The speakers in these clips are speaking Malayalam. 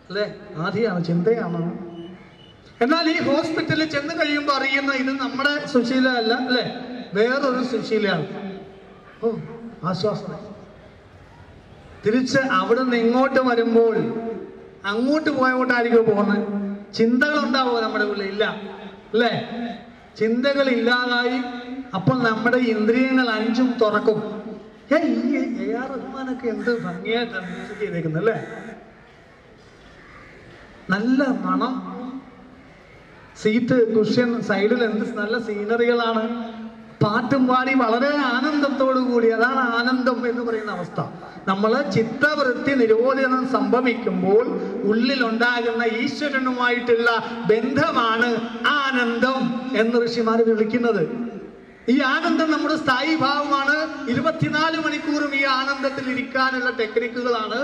അല്ലേ? ആധിയാണ്, ചിന്തയാണ്. എന്നാൽ ഈ ഹോസ്പിറ്റലിൽ ചെന്ന് കഴിയുമ്പോൾ അറിയുന്ന ഇത് നമ്മുടെ സുശീല അല്ല, അല്ലേ? വേറൊരു സുശീലയാണ്. ഓ, ആശ്വാസം. തിരിച്ച് അവിടെ നിന്ന് ഇങ്ങോട്ട് വരുമ്പോൾ അങ്ങോട്ട് പോയോട്ടായിരിക്കും പോകുന്നത്. ചിന്തകൾ ഉണ്ടാവുമോ നമ്മുടെ ഉള്ളിൽ? ഇല്ല, അല്ലേ? ചിന്തകൾ ഇല്ലാതായി. അപ്പോൾ നമ്മുടെ ഇന്ദ്രിയങ്ങൾ 5ഉം തുറക്കും. ഈ AR റഹ്മാനൊക്കെ എന്ത് ഭംഗിയായിട്ടാണ് മ്യൂസിക് ചെയ്തേക്കുന്നത്, അല്ലേ? നല്ല മണം, സീറ്റ് കുഷ്യൻ, സൈഡിൽ എന്ത് നല്ല സീനറികളാണ്. പാട്ടും പാടി വളരെ ആനന്ദത്തോടു കൂടി. അതാണ് ആനന്ദം എന്ന് പറയുന്ന അവസ്ഥ. നമ്മൾ ചിത്തവൃത്തി നിരോധനം സംഭവിക്കുമ്പോൾ ഉള്ളിലുണ്ടാകുന്ന ഈശ്വരനുമായിട്ടുള്ള ബന്ധമാണ് ആനന്ദം എന്ന് ഋഷിമാർ വിളിക്കുന്നത്. ഈ ആനന്ദം നമ്മുടെ സ്ഥായി ഭാവമാണ്. 24 മണിക്കൂറും ഈ ആനന്ദത്തിൽ ഇരിക്കാനുള്ള ടെക്നിക്കുകളാണ്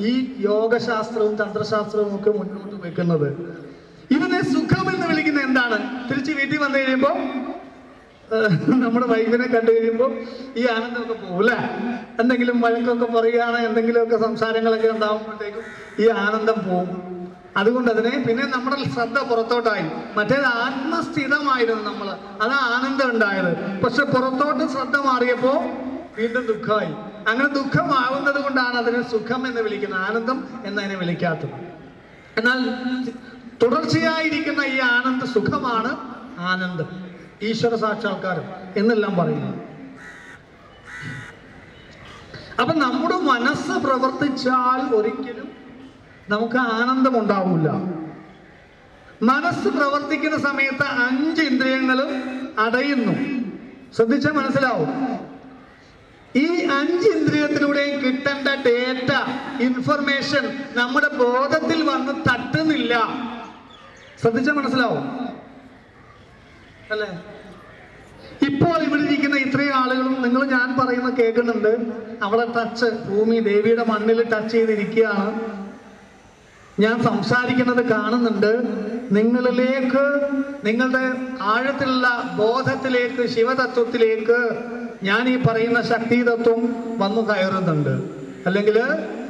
ഈ യോഗശാസ്ത്രവും തന്ത്രശാസ്ത്രവും ഒക്കെ മുന്നോട്ട് വെക്കുന്നത്. ഇതിനെ സുഖം എന്ന് വിളിക്കുന്നത് എന്താണ്? തിരിച്ച് വീട്ടിൽ വന്നു കഴിയുമ്പോൾ നമ്മുടെ വൈഫിനെ കണ്ടു കഴിയുമ്പോൾ ഈ ആനന്ദമൊക്കെ പോകും, അല്ലേ? എന്തെങ്കിലും വഴക്കൊക്കെ പറയുകയാണ്, എന്തെങ്കിലുമൊക്കെ സംസാരങ്ങളൊക്കെ ഉണ്ടാകുമ്പോഴത്തേക്കും ഈ ആനന്ദം പോകും. അതുകൊണ്ട് അതിനെ പിന്നെ നമ്മുടെ ശ്രദ്ധ പുറത്തോട്ടായി. മറ്റേത് ആത്മസ്ഥിതമായിരുന്നു നമ്മൾ, അതാ ആനന്ദം ഉണ്ടായത്. പക്ഷെ പുറത്തോട്ട് ശ്രദ്ധ മാറിയപ്പോൾ വീണ്ടും ദുഃഖമായി. അങ്ങനെ ദുഃഖമാവുന്നത് കൊണ്ടാണ് അതിനെ സുഖം എന്ന് വിളിക്കുന്നത്, ആനന്ദം എന്നതിനെ വിളിക്കാത്തത്. എന്നാൽ തുടർച്ചയായിരിക്കുന്ന ഈ ആനന്ദ സുഖമാണ് ആനന്ദം, ഈശ്വര സാക്ഷാത്കാരം എന്നെല്ലാം പറയുന്നത്. അപ്പൊ നമ്മുടെ മനസ്സ് പ്രവർത്തിച്ചാൽ ഒരിക്കലും നമുക്ക് ആനന്ദം ഉണ്ടാവില്ല. മനസ്സ് പ്രവർത്തിക്കുന്ന സമയത്ത് 5 ഇന്ദ്രിയങ്ങളും അടയുന്നു. ശ്രദ്ധിച്ചാൽ മനസ്സിലാവും. ഈ 5 ഇന്ദ്രിയത്തിലൂടെയും കിട്ടേണ്ട ഡേറ്റ, ഇൻഫർമേഷൻ നമ്മുടെ ബോധത്തിൽ വന്ന് തട്ടുന്നില്ല. ശ്രദ്ധിച്ചാൽ മനസ്സിലാവും, അല്ലേ? ഇപ്പോൾ ഇവിടെ ഇരിക്കുന്ന ഇത്രയും ആളുകളും നിങ്ങൾ ഞാൻ പറയുന്ന കേൾക്കുന്നുണ്ട്. അവളെ ടച്ച്, ഭൂമി ദേവിയുടെ മണ്ണിൽ ടച്ച് ചെയ്തിരിക്കുകയാണ്. ഞാൻ സംസാരിക്കുന്നത് കാണുന്നുണ്ട്. നിങ്ങളിലേക്ക്, നിങ്ങളുടെ ആഴത്തിലുള്ള ബോധത്തിലേക്ക്, ശിവതത്വത്തിലേക്ക് ഞാൻ ഈ പറയുന്ന ശക്തിതത്വം വന്നു കയറുന്നുണ്ട്. അല്ലെങ്കിൽ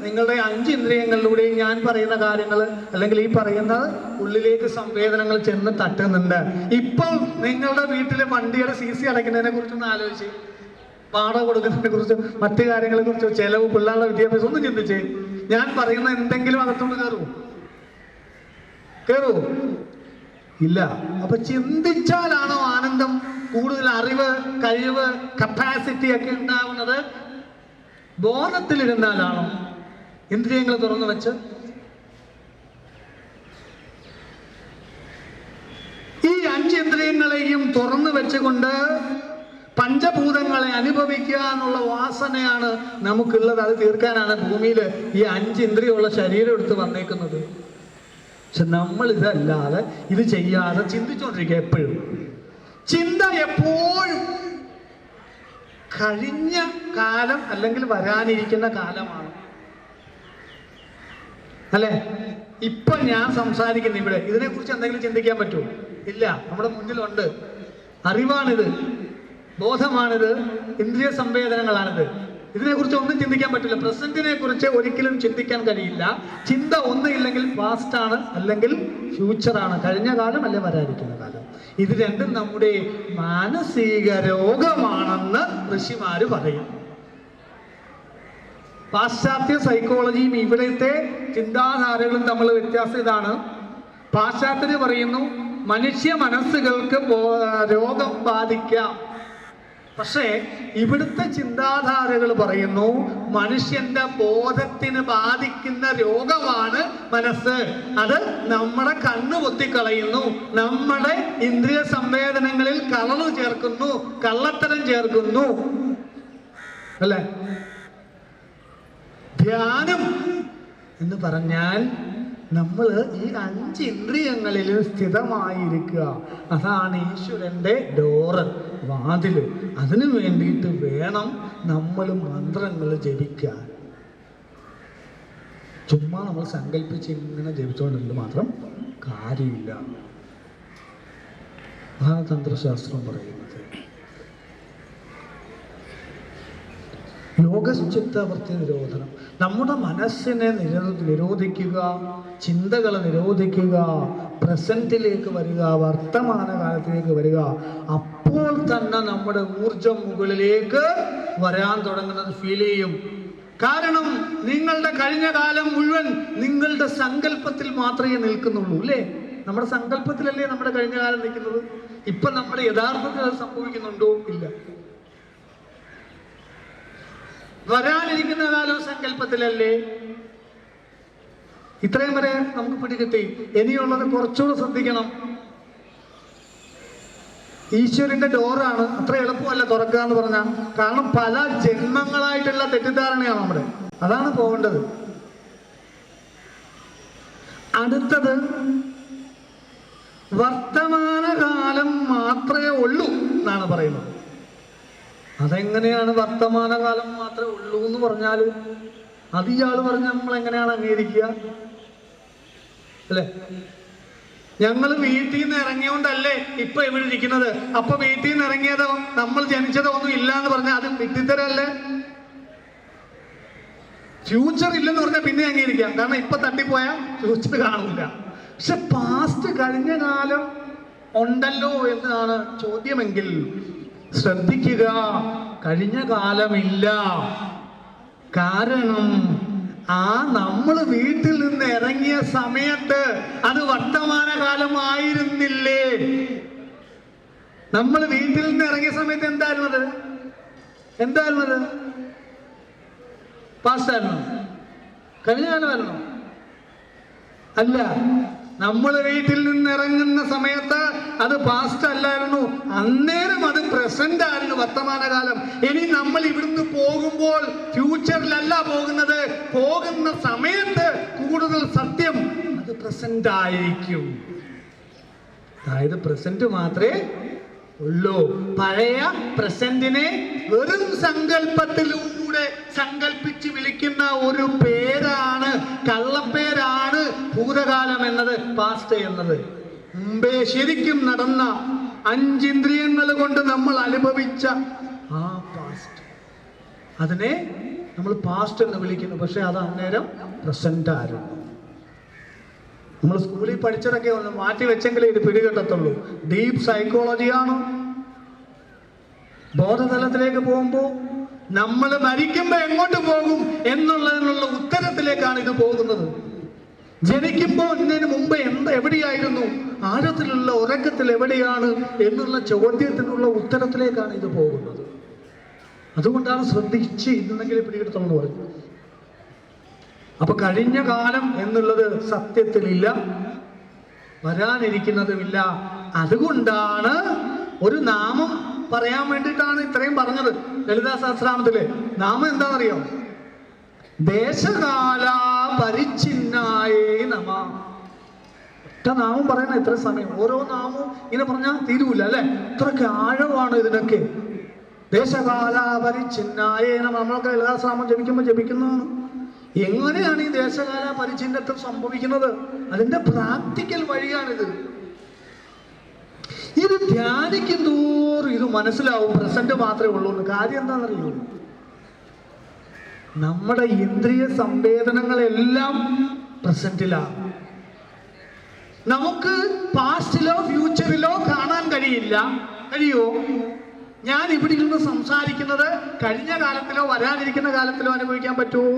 നിങ്ങളുടെ 5 ഇന്ദ്രിയങ്ങളിലൂടെയും ഞാൻ പറയുന്ന കാര്യങ്ങൾ, അല്ലെങ്കിൽ ഈ പറയുന്ന ഉള്ളിലേക്ക് സംവേദനങ്ങൾ ചെന്ന് തട്ടുന്നുണ്ട്. ഇപ്പോൾ നിങ്ങളുടെ വീട്ടിലെ വണ്ടിയുടെ CC അടയ്ക്കുന്നതിനെ കുറിച്ചൊന്ന് ആലോചിച്ച്, വാടക കൊടുക്കുന്നതിനെ കുറിച്ച്, മറ്റു കാര്യങ്ങളെ കുറിച്ചോ, ചെലവ്, പിള്ളേരുടെ വിദ്യാഭ്യാസം ഒന്ന് ചിന്തിച്ചേ. ഞാൻ പറയുന്ന എന്തെങ്കിലും അകത്തോട്ട് കയറുമോ? ഇല്ല. അപ്പൊ ചിന്തിച്ചാലാണോ ആനന്ദം, കൂടുതൽ അറിവ്, കഴിവ്, കപ്പാസിറ്റി ഒക്കെ ഉണ്ടാവുന്നത്? ബോധത്തിലിരുന്നാലാണോ? ഇന്ദ്രിയങ്ങൾ തുറന്നു വെച്ച് ഈ 5 ഇന്ദ്രിയങ്ങളെയും തുറന്നു വെച്ചുകൊണ്ട് പഞ്ചഭൂതങ്ങളെ അനുഭവിക്കുക എന്നുള്ള വാസനയാണ് നമുക്കുള്ളത്. അത് തീർക്കാനാണ് ഭൂമിയിൽ ഈ 5 ഇന്ദ്രിയമുള്ള ശരീരം എടുത്ത് വന്നേക്കുന്നത്. പക്ഷെ നമ്മൾ ഇതല്ലാതെ, ഇത് ചെയ്യാതെ ചിന്തിച്ചുകൊണ്ടിരിക്കുക. എപ്പോഴും ചിന്ത എപ്പോഴും കഴിഞ്ഞ കാലം അല്ലെങ്കിൽ വരാനിരിക്കുന്ന കാലമാണ്, അല്ലേ? ഇപ്പൊ ഞാൻ സംസാരിക്കുന്ന ഇവിടെ ഇതിനെക്കുറിച്ച് എന്തെങ്കിലും ചിന്തിക്കാൻ പറ്റുമോ? ഇല്ല. നമ്മുടെ മുന്നിലുണ്ട്. അറിവാണിത്, ബോധമാണിത്, ഇന്ദ്രിയ സംവേദനങ്ങളാണിത്. ഇതിനെക്കുറിച്ച് ഒന്നും ചിന്തിക്കാൻ പറ്റില്ല. പ്രസന്റിനെ കുറിച്ച് ഒരിക്കലും ചിന്തിക്കാൻ കഴിയില്ല. ചിന്ത ഒന്നില്ലെങ്കിൽ പാസ്റ്റാണ്, അല്ലെങ്കിൽ ഫ്യൂച്ചറാണ്, കഴിഞ്ഞ കാലം അല്ലെ വരാനിരിക്കുന്ന കാലം. ഇത് രണ്ടും നമ്മുടെ മാനസിക രോഗമാണെന്ന് ഋഷിമാര് പറയും. പാശ്ചാത്യ സൈക്കോളജിയും ഇവിടുത്തെ ചിന്താധാരകളും തമ്മിൽ വ്യത്യാസം ഇതാണ്. പാശ്ചാത്യര് പറയുന്നു മനുഷ്യ മനസ്സുകൾക്ക് രോഗം ബാധിക്കാം. പക്ഷേ ഇവിടുത്തെ ചിന്താധാരകൾ പറയുന്നു മനുഷ്യന്റെ ബോധത്തിന് ബാധിക്കുന്ന രോഗമാണ് മനസ്സ്. അത് നമ്മുടെ കണ്ണ് പൊത്തിക്കളയുന്നു, നമ്മുടെ ഇന്ദ്രിയ സംവേദനങ്ങളിൽ കളവ് ചേർക്കുന്നു, കള്ളത്തരം ചേർക്കുന്നു, അല്ലേ? ധ്യാനം എന്ന് പറഞ്ഞാൽ നമ്മൾ ഈ 5 ഇന്ദ്രിയങ്ങളിൽ സ്ഥിതമായിരിക്കുക. അതാണ് ഈശ്വരന്റെ ഡോറ്, വാതില്. അതിനു വേണ്ടിയിട്ട് വേണം നമ്മൾ മന്ത്രങ്ങൾ ജപിക്കാൻ. ചുമ്മാ നമ്മൾ സങ്കല്പിച്ച് ഇങ്ങനെ ജപിച്ചുകൊണ്ടിരുന്നത് മാത്രം കാര്യമില്ല. അതാണ് തന്ത്രശാസ്ത്രം പറയുന്നത്. യോഗശ്ചിത്തവൃത്തി നിരോധനം. നമ്മുടെ മനസ്സിനെ നിരോധിക്കുക, ചിന്തകളെ നിരോധിക്കുക, പ്രസന്റിലേക്ക് വരിക, വർത്തമാനകാലത്തിലേക്ക് വരിക. അപ്പോൾ തന്നെ നമ്മുടെ ഊർജം മുകളിലേക്ക് വരാൻ തുടങ്ങുന്നത് ഫീൽ ചെയ്യും. കാരണം നിങ്ങളുടെ കഴിഞ്ഞ കാലം മുഴുവൻ നിങ്ങളുടെ സങ്കല്പത്തിൽ മാത്രമേ നിൽക്കുന്നുള്ളൂ അല്ലേ? നമ്മുടെ സങ്കല്പത്തിലല്ലേ നമ്മുടെ കഴിഞ്ഞ കാലം നിൽക്കുന്നത്. ഇപ്പൊ നമ്മുടെ യഥാർത്ഥത്തിൽ അത് സംഭവിക്കുന്നുണ്ടോ? ഇല്ല. വരാനിരിക്കുന്ന കാലവും സങ്കല്പത്തിലല്ലേ? ഇത്രയും വരെ നമുക്ക് പിടികിട്ടി. ഇനിയുള്ളത് കുറച്ചുകൂടെ ശ്രദ്ധിക്കണം. ഈശ്വരന്റെ ഡോറാണ്, അത്ര എളുപ്പമല്ല തുറക്കുക എന്ന് പറഞ്ഞാൽ. കാരണം പല ജന്മങ്ങളായിട്ടുള്ള തെറ്റിദ്ധാരണയാണ് നമ്മുടെ. അതാണ് പോകേണ്ടത്. അടുത്തത് വർത്തമാനകാലം മാത്രമേ ഉള്ളൂ എന്നാണ് പറയുന്നത്. അതെങ്ങനെയാണ് വർത്തമാനകാലം മാത്രമേ ഉള്ളൂ എന്ന് പറഞ്ഞാൽ അത് ഇയാൾ പറഞ്ഞ നമ്മൾ എങ്ങനെയാണ് അംഗീകരിക്കുക അല്ലേ? ഞങ്ങൾ വീട്ടിൽ നിന്ന് ഇറങ്ങിയോണ്ടല്ലേ ഇപ്പൊ ഇവിടെ ഇരിക്കുന്നത്. അപ്പൊ വീട്ടിൽ നിന്ന് ഇറങ്ങിയതോ നമ്മൾ ജനിച്ചതോ ഒന്നും ഇല്ല എന്ന് പറഞ്ഞാൽ അത് വിട്ടിത്തരല്ലേ? ഫ്യൂച്ചർ ഇല്ലെന്ന് പറഞ്ഞാൽ പിന്നെ അംഗീകരിക്കാം. കാരണം ഇപ്പൊ തട്ടിപ്പോയാൽ ഫ്യൂച്ചർ കാണില്ല. പക്ഷെ പാസ്റ്റ് കഴിഞ്ഞ കാലം ഉണ്ടല്ലോ എന്നാണ് ചോദ്യമെങ്കിൽ ശ്രദ്ധിക്കുക, കഴിഞ്ഞ കാലമില്ല. കാരണം നമ്മൾ വീട്ടിൽ നിന്ന് ഇറങ്ങിയ സമയത്ത് അത് വർത്തമാനകാലമായിരുന്നില്ലേ? നമ്മൾ വീട്ടിൽ നിന്ന് ഇറങ്ങിയ സമയത്ത് എന്തായിരുന്നത്? പാസ്റ്റായിരുന്നു? കഴിഞ്ഞ കാലമായിരുന്നു? അല്ല. നമ്മൾ വീട്ടിൽ നിന്ന് ഇറങ്ങുന്ന സമയത്ത് അത് പാസ്റ്റ് അല്ലായിരുന്നു, അന്നേരം അത് പ്രസന്റ് ആയിരുന്നു, വർത്തമാനകാലം. ഇനി നമ്മൾ ഇവിടുന്ന് പോകുമ്പോൾ ഫ്യൂച്ചറിലല്ല പോകുന്നത്, പോകുന്ന സമയത്ത് കൂടുതൽ സത്യം അത് പ്രസന്റ് ആയിരിക്കും. അതായത് പ്രസന്റ് മാത്രമേ ഉള്ളൂ. പഴയ പ്രസന്റിനെ വെറും സങ്കല്പത്തിലൂടെ സങ്കല്പിച്ച് വിളിക്കുന്ന ഒരു പേരാണ്, കള്ളപ്പേരാണ് ഭൂതകാലം എന്നത്, പാസ്റ്റ് എന്നത്. മുമ്പേ ശരിക്കും നടന്ന 5 ഇന്ദ്രിയങ്ങൾ കൊണ്ട് നമ്മൾ അനുഭവിച്ച ആ പാസ്റ്റ്, അതിനെ നമ്മൾ പാസ്റ്റ് എന്ന് വിളിക്കുന്നു. പക്ഷെ അത് അന്നേരം പ്രസന്റ് ആയിരുന്നു. നമ്മൾ സ്കൂളിൽ പഠിച്ചതൊക്കെ ഒന്ന് മാറ്റി വെച്ചെങ്കിലേ ഇത് പിടികിട്ടത്തുള്ളൂ. ഡീപ്പ് സൈക്കോളജിയാണ്. ബോധതലത്തിലേക്ക് പോകുമ്പോൾ നമ്മൾ മരിക്കുമ്പോ എങ്ങോട്ട് പോകും എന്നുള്ളതിനുള്ള ഉത്തരത്തിലേക്കാണ് ഇത് പോകുന്നത്. ജനിക്കുമ്പോ ഇതിന് മുമ്പ് എവിടെയായിരുന്നു, ആഴത്തിലുള്ള ഉറക്കത്തിൽ എവിടെയാണ് എന്നുള്ള ചോദ്യത്തിനുള്ള ഉത്തരത്തിലേക്കാണ് ഇത് പോകുന്നത്. അതുകൊണ്ടാണ് ശ്രദ്ധിച്ച് ഇന്നെങ്കിൽ പിടികിടത്തുള്ളൂ പറയുന്നത്. അപ്പൊ കഴിഞ്ഞ കാലം എന്നുള്ളത് സത്യത്തിലില്ല, വരാനിരിക്കുന്നതുമില്ല. അതുകൊണ്ടാണ് ഒരു നാമം പറയാൻ വേണ്ടിയിട്ടാണ് ഇത്രയും പറഞ്ഞത്. ലളിതാ സഹസ്രനാമത്തിലെ നാമം എന്താണെന്നറിയോ? ദേശകാല പരിച്ഛിന്നായേ നമ. ഒറ്റ നാമം പറയണ ഇത്ര സമയം. ഓരോ നാമവും ഇങ്ങനെ പറഞ്ഞാൽ തീരൂല അല്ലെ? ഇത്രയ്ക്ക് ആഴമാണ് ഇതിനൊക്കെ. ദേശകാല പരിച്ഛിന്നായേ നമ. നമ്മളൊക്കെ ലളിതാ സഹസ്രനാമം ജപിക്കുന്നതാണ്. എങ്ങനെയാണ് ഈ ദേശകാല പരിച്ഛിന്നത്വം സംഭവിക്കുന്നത്? അതിന്റെ പ്രാക്ടിക്കൽ വഴിയാണിത്. ഇത് ധ്യാനിക്കും തോറും ഇത് മനസ്സിലാവും പ്രസന്റ് മാത്രമേ ഉള്ളൂ എന്ന്. കാര്യം എന്താണെന്നറിയോ? നമ്മുടെ ഇന്ദ്രിയ സംവേദനങ്ങളെല്ലാം പ്രസന്റിലാണ്. നമുക്ക് പാസ്റ്റിലോ ഫ്യൂച്ചറിലോ കാണാൻ കഴിയോ? ഞാൻ ഇവിടെ ഇരുന്ന് സംസാരിക്കുന്നത് കഴിഞ്ഞ കാലത്തിലോ വരാനിരിക്കുന്ന കാലത്തിലോ അനുഭവിക്കാൻ പറ്റുമോ?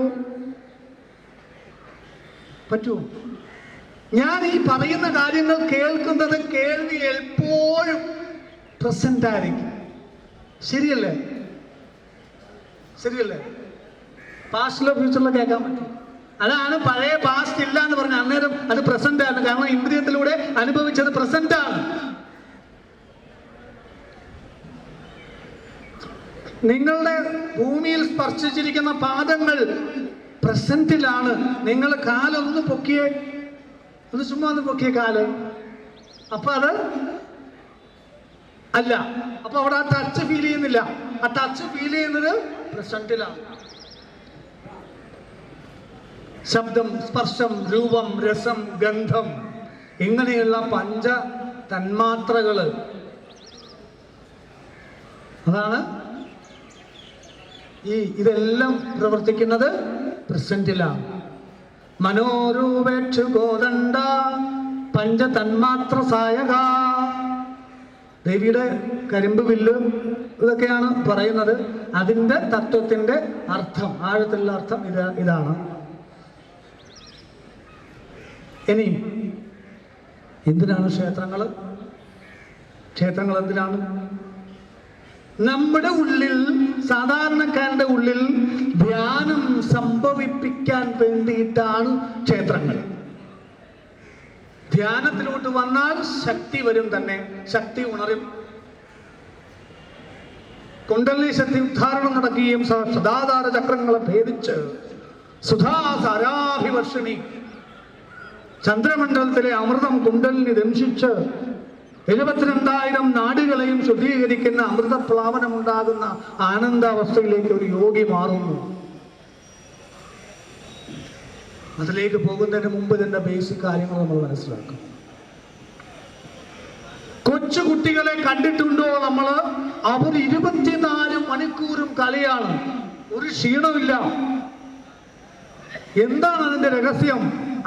ഞാൻ ഈ പറയുന്ന കാര്യങ്ങൾ കേൾക്കുന്നത്, കേൾവി എപ്പോഴും പ്രസന്റ് ആയിരിക്കും. ശരിയല്ലേ? പാസ്റ്റിലോ ഫ്യൂച്ചറിലോ കേൾക്കാൻ പറ്റും. അതാണ് പഴയ പാസ്റ്റ് ഇല്ല എന്ന് പറഞ്ഞ അന്നേരം അത് പ്രസന്റ് ആണ്. കാരണം ഇന്ദ്രിയത്തിലൂടെ അനുഭവിച്ചത് പ്രസന്റ് ആണ്. നിങ്ങളുടെ ഭൂമിയിൽ സ്പർശിച്ചിരിക്കുന്ന പാദങ്ങൾ പ്രസന്റിലാണ്. നിങ്ങൾ കാലൊന്ന് പൊക്കിയേ, ഒന്ന് ചുമ്മാ ഒന്ന് പൊക്കിയ കാല്, അപ്പൊ അത് അല്ല. അപ്പൊ അവിടെ ആ ടച്ച് ഫീൽ ചെയ്യുന്നില്ല. ആ ടച്ച് ഫീൽ ചെയ്യുന്നത് പ്രസന്റിലാണ്. ശബ്ദം, സ്പർശം, രൂപം, രസം, ഗന്ധം, ഇങ്ങനെയുള്ള പഞ്ച തന്മാത്രകള്, അതാണ് ഇതെല്ലാം പ്രവർത്തിക്കുന്നത് പ്രസന്റിലാണ്. മനോരൂപേക്ഷു ഗോദണ്ഡ പഞ്ചതന്മാത്ര സായക. ദേവിയുടെ കരിമ്പ് വില്ല് ഇതൊക്കെയാണ് പറയുന്നത്. അതിൻ്റെ തത്വത്തിൻ്റെ അർത്ഥം, ആഴത്തിലുള്ള അർത്ഥം ഇതാണ്. ഇനി എന്തിനാണ് ക്ഷേത്രങ്ങൾ? ക്ഷേത്രങ്ങൾ എന്തിനാണ്? നമ്മുടെ ഉള്ളിൽ, സാധാരണക്കാരന്റെ ഉള്ളിൽ ധ്യാനം സംഭവിപ്പിക്കാൻ വേണ്ടിയിട്ടാണ് ക്ഷേത്രങ്ങൾ. ധ്യാനത്തിലോട്ട് വന്നാൽ ശക്തി വരും, തന്നെ ശക്തി ഉണരും. കുണ്ടലിനി ശക്തി ഉദ്ധാരണം നടക്കുകയും സദാധാര ചക്രങ്ങളെ ഭേദിച്ച് സുധാധാരാഭിവർഷിണി ചന്ദ്രമണ്ഡലത്തിലെ അമൃതം കുണ്ടലിനി ദംശിച്ച് 72,000 നാടുകളെയും ശുദ്ധീകരിക്കുന്ന അമൃതപ്ലാവനമുണ്ടാകുന്ന ആനന്ദാവസ്ഥയിലേക്ക് ഒരു യോഗി മാറുന്നു. അതിലേക്ക് പോകുന്നതിന് മുമ്പ് ഇതിന്റെ ബേസിക് കാര്യങ്ങൾ നമ്മൾ മനസ്സിലാക്കും. കൊച്ചു കുട്ടികളെ കണ്ടിട്ടുണ്ടോ നമ്മൾ? അവർ 24 മണിക്കൂറും കളിയാണ്, ഒരു ക്ഷീണമില്ല. എന്താണ് അതിന്റെ രഹസ്യം?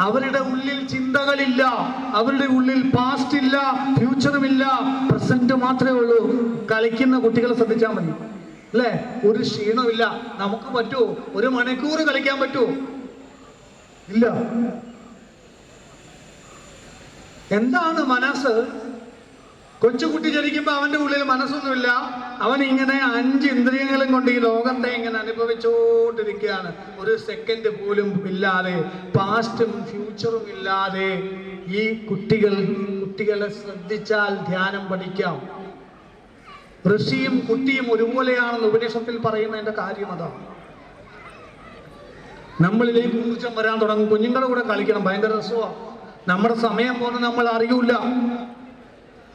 അവരുടെ ഉള്ളിൽ ചിന്തകളില്ല, അവരുടെ ഉള്ളിൽ പാസ്റ്റ് ഇല്ല, ഫ്യൂച്ചറുമില്ല, പ്രസന്റ് മാത്രമേ ഉള്ളൂ. കളിക്കുന്ന കുട്ടികളെ ശ്രദ്ധിച്ചാൽ മതി, അല്ലേ? ഒരു ക്ഷീണമില്ല. നമുക്ക് പറ്റുമോ 1 മണിക്കൂർ കളിക്കാൻ പറ്റുമോ? ഇല്ല. എന്താണ് മനസ്സ്? കൊച്ചുകുട്ടി ജനിക്കുമ്പോ അവന്റെ ഉള്ളിൽ മനസ്സൊന്നുമില്ല. അവൻ ഇങ്ങനെ 5 ഇന്ദ്രിയങ്ങളും കൊണ്ട് ഈ ലോകത്തെ ഇങ്ങനെ അനുഭവിച്ചുകൊണ്ടിരിക്കുകയാണ്. ഒരു സെക്കൻഡ് പോലും ഇല്ലാതെ, പാസ്റ്റും ഫ്യൂച്ചറും ഇല്ലാതെ. ഈ കുട്ടികളെ ശ്രദ്ധിച്ചാൽ ധ്യാനം പഠിക്കാം. ഋഷിയും കുട്ടിയും ഒരുപോലെയാണെന്ന് ഉപനിഷത്തിൽ പറയുന്നതിന്റെ കാര്യം അതാണ്. നമ്മളിലേക്ക് ഊർജം വരാൻ തുടങ്ങും. കുഞ്ഞുങ്ങളുടെ കൂടെ കളിക്കണം, ഭയങ്കര രസമാണ്. നമ്മുടെ സമയം പോകുന്നത് നമ്മൾ അറിയൂല.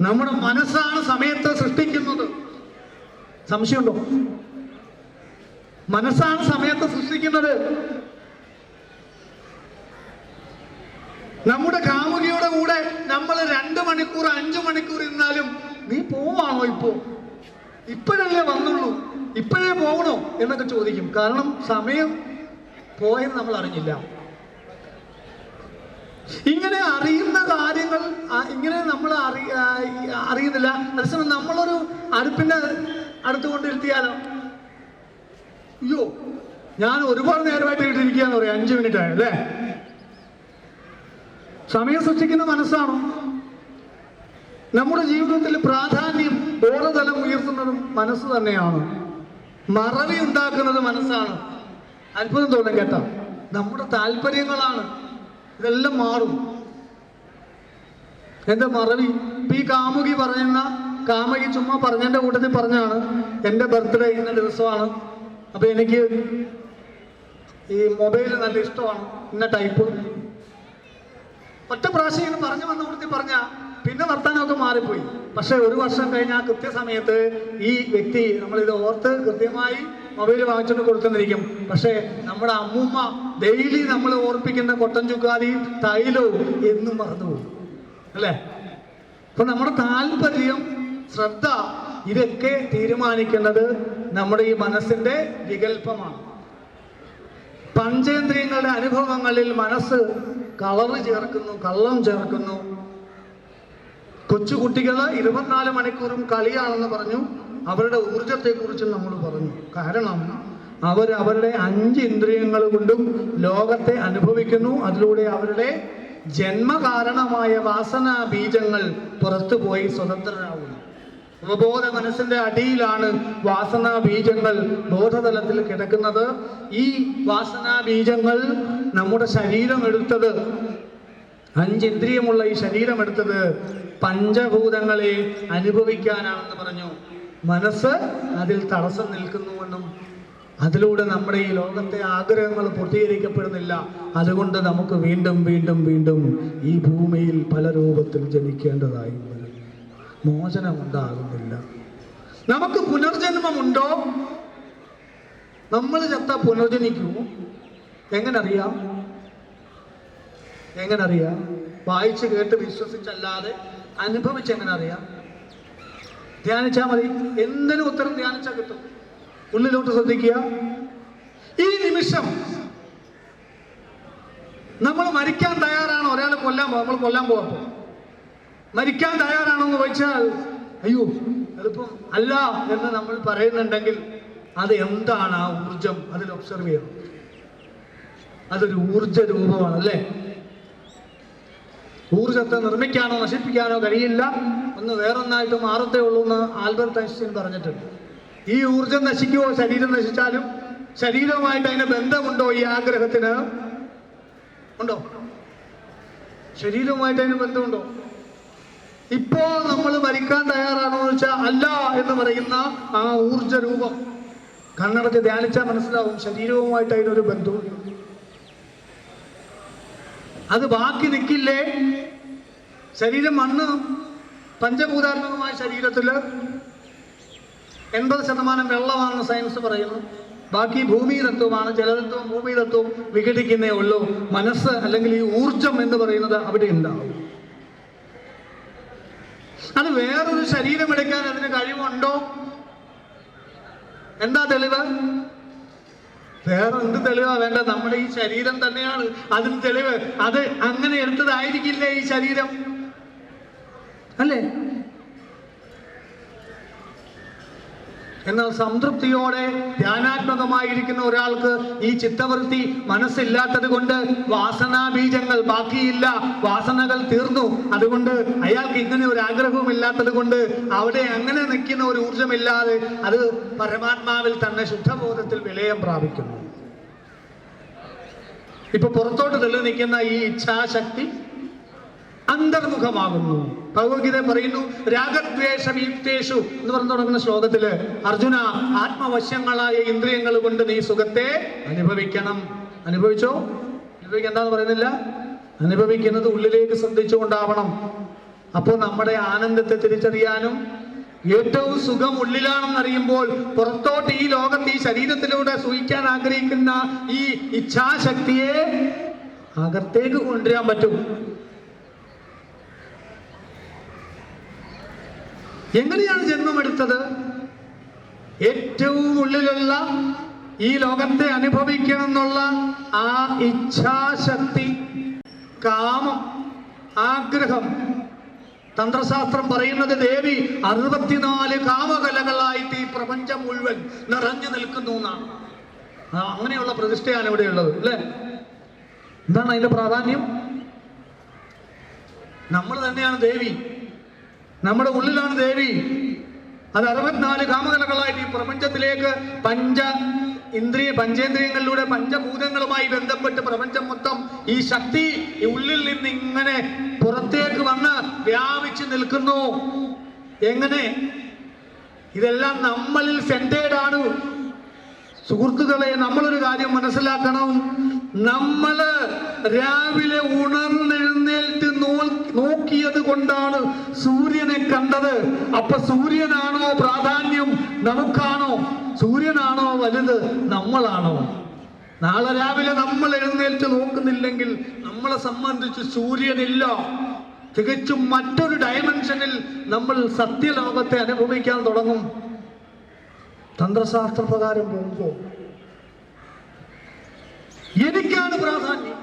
നമ്മുടെ മനസ്സാണ് സമയത്തെ സൃഷ്ടിക്കുന്നത്. സംശയമുണ്ടോ? മനസ്സാണ് സമയത്തെ സൃഷ്ടിക്കുന്നത്. നമ്മുടെ കാമുകിയുടെ കൂടെ നമ്മൾ 2 മണിക്കൂർ 5 മണിക്കൂർ ഇരുന്നാലും നീ പോവാണോ? ഇപ്പോഴല്ലേ വന്നുള്ളൂ, ഇപ്പോഴേ പോകണോ എന്നൊക്കെ ചോദിക്കും. കാരണം സമയം പോയെന്ന് നമ്മൾ അറിഞ്ഞില്ല. ഇങ്ങനെ അറിയുന്ന കാര്യങ്ങൾ ഇങ്ങനെ നമ്മൾ അറിയുന്നില്ല. അതേസമയം നമ്മളൊരു അടുപ്പിന്റെ അടുത്ത് കൊണ്ടിരുത്തിയാലോ, അയ്യോ ഞാൻ ഒരുപാട് നേരമായിട്ട് ഇട്ടിരിക്കുകയെന്ന് പറയാം, 5 മിനിറ്റ് ആയി, അല്ലേ? സമയം സൃഷ്ടിക്കുന്ന മനസ്സാണോ? നമ്മുടെ ജീവിതത്തിൽ പ്രാധാന്യം, ബോധതലം ഉയർത്തുന്നതും മനസ്സ് തന്നെയാണ്. മറവി ഉണ്ടാക്കുന്നത് മനസ്സാണ്. അത്ഭുതം തോന്നും കേട്ടോ. നമ്മുടെ താല്പര്യങ്ങളാണ് ഇതെല്ലാം മാറും. എന്താ മറവി? ഇപ്പൊ ഈ കാമുകി ചുമ്മാ പറഞ്ഞതിന്റെ കൂട്ടത്തിൽ പറഞ്ഞാണ്, എൻ്റെ ബർത്ത്ഡേ ഇന്ന ദിവസമാണ്, അപ്പൊ എനിക്ക് ഈ മൊബൈൽ നല്ല ഇഷ്ടമാണ്, ഇന്ന ടൈപ്പ്. ഒറ്റ പ്രാവശ്യം ഇങ്ങനെ പറഞ്ഞു വന്ന കൂട്ടത്തിൽ പറഞ്ഞ പിന്നെ വർത്താനമൊക്കെ മാറിപ്പോയി. പക്ഷെ 1 വർഷം കഴിഞ്ഞാൽ കൃത്യസമയത്ത് ഈ വ്യക്തി നമ്മളിത് ഓർത്ത് കൃത്യമായി മൊബൈൽ വാങ്ങിച്ചുകൊണ്ട് കൊടുത്തെന്നിരിക്കും. പക്ഷെ നമ്മുടെ അമ്മൂമ്മ ഡെയിലി നമ്മൾ ഓർപ്പിക്കുന്ന കൊട്ടൻ ചുക്കാതി തൈലവും എന്നും മറന്നുപോകും, അല്ലേ? അപ്പൊ നമ്മുടെ താല്പര്യം, ശ്രദ്ധ, ഇതൊക്കെ തീരുമാനിക്കുന്നത് നമ്മുടെ ഈ മനസ്സിന്റെ വികല്പമാണ്. പഞ്ചേന്ദ്രിയങ്ങളുടെ അനുഭവങ്ങളിൽ മനസ്സ് കള്ളം ചേർക്കുന്നു. കൊച്ചുകുട്ടികൾ 24 മണിക്കൂറും കളിയാണെന്ന് പറഞ്ഞു. അവരുടെ ഊർജത്തെക്കുറിച്ച് നമ്മൾ പറഞ്ഞു. കാരണം അവരുടെ 5 ഇന്ദ്രിയങ്ങൾ കൊണ്ടും ലോകത്തെ അനുഭവിക്കുന്നു. അതിലൂടെ അവരുടെ ജന്മകാരണമായ വാസനാ ബീജങ്ങൾ പുറത്തുപോയി സ്വതന്ത്രരാകുന്നു. ഉപബോധ മനസ്സിന്റെ അടിയിലാണ് വാസനാ ബീജങ്ങൾ ബോധതലത്തിൽ കിടക്കുന്നത്. ഈ വാസനാ ബീജങ്ങൾ നമ്മുടെ ശരീരം എടുത്തത്, 5 ഇന്ദ്രിയമുള്ള ഈ ശരീരം എടുത്തത് പഞ്ചഭൂതങ്ങളെ അനുഭവിക്കാനാണെന്ന് പറഞ്ഞു. മനസ്സ് അതിൽ തടസ്സം നിൽക്കുന്നുവെന്നും അതിലൂടെ നമ്മുടെ ഈ ലോകത്തെ ആഗ്രഹങ്ങൾ പൂർത്തീകരിക്കപ്പെടുന്നില്ല. അതുകൊണ്ട് നമുക്ക് വീണ്ടും വീണ്ടും വീണ്ടും ഈ ഭൂമിയിൽ പല രൂപത്തിൽ ജനിക്കേണ്ടതായി വരും. മോചനമുണ്ടാകുന്നില്ല. നമുക്ക് പുനർജന്മമുണ്ടോ? നമ്മൾ ചത്ത പുനർജനിക്കുമോ? എങ്ങനറിയാം? വായിച്ച് കേട്ട് വിശ്വസിച്ചല്ലാതെ അനുഭവിച്ചെങ്ങനെ അറിയാം? ധ്യാനിച്ചാൽ മതി. എന്തിനും ഉത്തരം ധ്യാനിച്ചാൽ കിട്ടും. ഉള്ളിലോട്ട് ശ്രദ്ധിക്കുക. ഈ നിമിഷം നമ്മൾ മരിക്കാൻ തയ്യാറാണോ? ഒരാൾ നമ്മൾ കൊല്ലാൻ പോകപ്പോ മരിക്കാൻ തയ്യാറാണോ എന്ന് ചോദിച്ചാൽ അയ്യോ എളുപ്പം അല്ല എന്ന് നമ്മൾ പറയുന്നുണ്ടെങ്കിൽ അത് എന്താണ് ആ ഊർജം? അതിൽ ഒബ്സർവ് ചെയ്യണം. അതൊരു ഊർജ രൂപമാണ്, അല്ലേ? ഊർജത്തെ നിർമ്മിക്കാനോ നശിപ്പിക്കാനോ കഴിയില്ല, ഒന്ന് വേറൊന്നായിട്ട് മാറത്തേ ഉള്ളൂ എന്ന് ആൽബർട്ട് ഐൻസ്റ്റീൻ പറഞ്ഞിട്ടുണ്ട്. ഈ ഊർജം നശിക്കുമോ? ശരീരം നശിച്ചാലും ശരീരവുമായിട്ട് അതിന് ബന്ധമുണ്ടോ? ഈ ആഗ്രഹത്തിന് ഉണ്ടോ? ശരീരവുമായിട്ട് അതിന് ബന്ധമുണ്ടോ? ഇപ്പോ നമ്മൾ മരിക്കാൻ തയ്യാറാണോ എന്ന് വെച്ചാൽ അല്ല എന്ന് പറയുന്ന ആ ഊർജ രൂപം കണ്ണടച്ച് ധ്യാനിച്ചാൽ മനസ്സിലാവും ശരീരവുമായിട്ട് അതിനൊരു ബന്ധവും. അത് ബാക്കി നിൽക്കില്ലേ? ശരീരം മണ്ണ് പഞ്ചഭൂതാത്മകമായ ശരീരത്തില് 80% വെള്ളമാണെന്ന് സയൻസ് പറയുന്നു. ബാക്കി ഭൂമി തത്വമാണ്. ജലതത്വവും ഭൂമി തത്വവും വിഘടിക്കുന്നേ ഉള്ളൂ. മനസ്സ് അല്ലെങ്കിൽ ഈ ഊർജം എന്ന് പറയുന്നത് അവിടെ ഉണ്ടാവും. അത് വേറൊരു ശരീരം എടുക്കാൻ അതിന് കഴിവുണ്ടോ? എന്താ തെളിവ്? വേറെ എന്ത് തെളിവാ വേണ്ട? നമ്മുടെ ഈ ശരീരം തന്നെയാണ് അതിന് തെളിവ്. അത് അങ്ങനെ എടുത്തതായിരിക്കില്ലേ ഈ ശരീരം, അല്ലേ? എന്നാൽ സംതൃപ്തിയോടെ ധ്യാനാത്മകമായിരിക്കുന്ന ഒരാൾക്ക് ഈ ചിത്തവൃത്തി മനസ്സില്ലാത്തത് കൊണ്ട് വാസനാ ബീജങ്ങൾ ബാക്കിയില്ല, വാസനകൾ തീർന്നു. അതുകൊണ്ട് അയാൾക്ക് ഇങ്ങനെ ഒരു ആഗ്രഹവും ഇല്ലാത്തത് കൊണ്ട് അവിടെ അങ്ങനെ നിൽക്കുന്ന ഒരു ഊർജമില്ലാതെ അത് പരമാത്മാവിൽ തന്നെ ശുദ്ധബോധത്തിൽ വിലയം പ്രാപിക്കുന്നു. ഇപ്പൊ പുറത്തോട്ട് തെളിഞ്ഞു നിൽക്കുന്ന ഈ ഇച്ഛാശക്തി അന്തർമുഖമാകുന്നു. ഭഗവത്ഗീത പറയുന്നു രാഗദ്വേഷവിയുക്തേഷു എന്ന് പറഞ്ഞു തുടങ്ങുന്ന ശ്ലോകത്തില് അർജുന, ആത്മവശ്യങ്ങളായ ഇന്ദ്രിയങ്ങൾ കൊണ്ട് നീ സുഖത്തെ അനുഭവിക്കണം. അനുഭവിച്ചോ? അനുഭവിക്കണ്ടെന്ന് പറയുന്നില്ല, അനുഭവിക്കുന്നത് ഉള്ളിലേക്ക് ശ്രദ്ധിച്ചുകൊണ്ടാവണം. അപ്പോൾ നമ്മുടെ ആനന്ദത്തെ തിരിച്ചറിയാനും ഏറ്റവും സുഖം ഉള്ളിലാണെന്നറിയുമ്പോൾ പുറത്തോട്ട് ഈ ലോകത്ത് ഈ ശരീരത്തിലൂടെ സൂഹിക്കാൻ ആഗ്രഹിക്കുന്ന ഈ ഇച്ഛാശക്തിയെ അകത്തേക്ക് കൊണ്ടുവരാൻ പറ്റും. എങ്ങനെയാണ് ജന്മമെടുത്തത്? ഏറ്റവും ഉള്ളിലുള്ള ഈ ലോകത്തെ അനുഭവിക്കണം എന്നുള്ള ആ ഇച്ഛാശക്തി, കാമം, ആഗ്രഹം. തന്ത്രശാസ്ത്രം പറയുന്നത് ദേവി 64 കാമകലകളായിട്ട് ഈ പ്രപഞ്ചം മുഴുവൻ നിറഞ്ഞു നിൽക്കുന്നു എന്നാണ്. അങ്ങനെയുള്ള പ്രതിഷ്ഠയാണ് ഇവിടെ ഉള്ളത്, അല്ലേ? എന്താണ് അതിന്റെ പ്രാധാന്യം? നമ്മൾ തന്നെയാണ് ദേവി, നമ്മുടെ ഉള്ളിലാണ് ദേവി. അത് 64 കാമകലകളായിട്ട് ഈ പ്രപഞ്ചത്തിലേക്ക് പഞ്ചേന്ദ്രിയങ്ങളിലൂടെ പഞ്ചഭൂതങ്ങളുമായി ബന്ധപ്പെട്ട് പ്രപഞ്ചം മൊത്തം ഈ ശക്തി ഈ ഉള്ളിൽ നിന്ന് ഇങ്ങനെ പുറത്തേക്ക് വന്ന് വ്യാപിച്ചു നിൽക്കുന്നു. എങ്ങനെ? ഇതെല്ലാം നമ്മളിൽ സെന്റേഡ് ആണ്. സുഹൃത്തുക്കളെ, നമ്മളൊരു കാര്യം മനസ്സിലാക്കണം. നമ്മള് രാവിലെ ഉണർന്നെഴുന്നേറ്റ് നോക്കിയത് കൊണ്ടാണ് സൂര്യനെ കണ്ടത്. അപ്പൊ സൂര്യനാണോ പ്രാധാന്യം? നമുക്കാണോ? സൂര്യനാണോ വലുത്? നമ്മളാണോ? നാളെ രാവിലെ നമ്മൾ എഴുന്നേറ്റ് നോക്കുന്നില്ലെങ്കിൽ നമ്മളെ സംബന്ധിച്ച് സൂര്യനില്ല. തികച്ചും മറ്റൊരു ഡയമെൻഷനിൽ നമ്മൾ സത്യലോകത്തെ അനുഭവിക്കാൻ തുടങ്ങും. തന്ത്രശാസ്ത്ര പ്രകാരം പോകുമ്പോൾ എനിക്കാണ് പ്രാധാന്യം.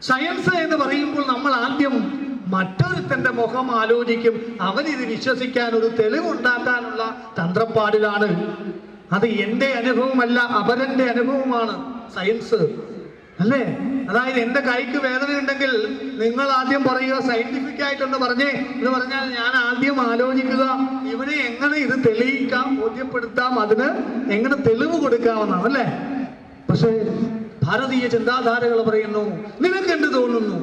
സയൻസ് എന്ന് പറയുമ്പോൾ നമ്മൾ ആദ്യം മറ്റൊരുത്തന്റെ മുഖം ആലോചിക്കും. അവനിത് വിശ്വസിക്കാൻ ഒരു തെളിവുണ്ടാക്കാനുള്ള തന്ത്രപ്പാടിലാണ്. അത് എൻ്റെ അനുഭവമല്ല, അപരന്റെ അനുഭവമാണ് സയൻസ്, അല്ലേ? അതായത് എൻ്റെ കൈക്ക് വേദന ഉണ്ടെങ്കിൽ നിങ്ങൾ ആദ്യം പറയുക സയന്റിഫിക് ആയിട്ടൊന്ന് പറഞ്ഞേ എന്ന് പറഞ്ഞാൽ ഞാൻ ആദ്യം ആലോചിക്കുക ഇവനെ എങ്ങനെ ഇത് തെളിയിക്കാം, ബോധ്യപ്പെടുത്താം, അതിന് എങ്ങനെ തെളിവ് കൊടുക്കാമെന്നാണ്, അല്ലേ? പക്ഷേ ഭാരതീയ ചിന്താധാരകൾ പറയുന്നു നിനക്ക് എന്ത് തോന്നുന്നു,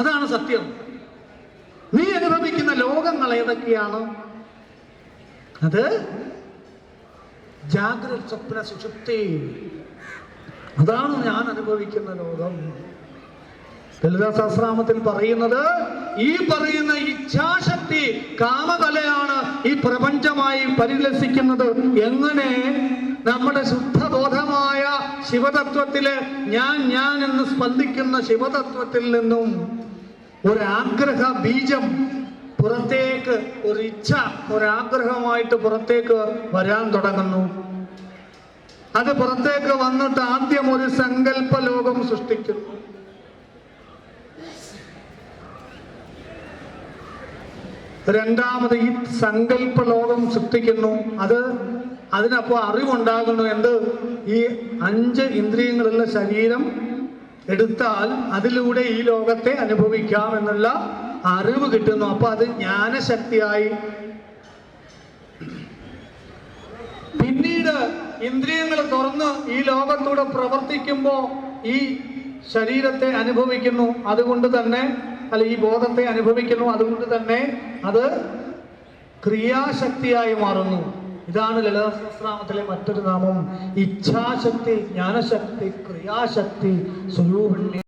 അതാണ് സത്യം. നീ അനുഭവിക്കുന്ന ലോകങ്ങൾ ഏതൊക്കെയാണ്? അത് ജാഗ്രത, സ്വപ്ന, സുഷുപ്തി. അതാണ് ഞാൻ അനുഭവിക്കുന്ന ലോകം. ലളിതാ സഹസ്രനാമത്തിൽ പറയുന്നത് ഈ പറയുന്ന ഇച്ഛാശക്തി കാമകലയാണ് ഈ പ്രപഞ്ചമായി പരിലസിക്കുന്നത്. എങ്ങനെ? നമ്മുടെ ശുദ്ധബോധമായ ശിവതത്വത്തില് ഞാൻ എന്ന് സ്പന്ദിക്കുന്ന ശിവതത്വത്തിൽ നിന്നും ഒരാഗ്രഹ ബീജം പുറത്തേക്ക്, ഒരു ഇച്ഛ, ഒരാഗ്രഹമായിട്ട് പുറത്തേക്ക് വരാൻ തുടങ്ങുന്നു. അത് പുറത്തേക്ക് വന്നിട്ട് ആദ്യം ഒരു സങ്കല്പ ലോകം സൃഷ്ടിക്കുന്നു. രണ്ടാമത് ഈ സങ്കല്പ ലോകം സൃഷ്ടിക്കുന്നു. അതിനപ്പോ അറിവുണ്ടാകുന്നു. എന്ത്? ഈ 5 ഇന്ദ്രിയങ്ങളുള്ള ശരീരം എടുത്താൽ അതിലൂടെ ഈ ലോകത്തെ അനുഭവിക്കാം എന്നുള്ള അറിവ് കിട്ടുന്നു. അപ്പൊ അത് ജ്ഞാനശക്തിയായി. പിന്നീട് ഇന്ദ്രിയങ്ങൾ തുറന്ന് ഈ ലോകത്തൂടെ പ്രവർത്തിക്കുമ്പോൾ ഈ ശരീരത്തെ അനുഭവിക്കുന്നു. അതുകൊണ്ട് തന്നെ ഈ ബോധത്തെ അനുഭവിക്കുന്നു. അതുകൊണ്ട് തന്നെ അത് ക്രിയാശക്തിയായി മാറുന്നു. ഇതാണ് ലളിതാ സഹസ്രനാമത്തിലെ മറ്റൊരു നാമം. ഇച്ഛാശക്തി, ജ്ഞാനശക്തി, ക്രിയാശക്തി, സ്വരൂപിണി.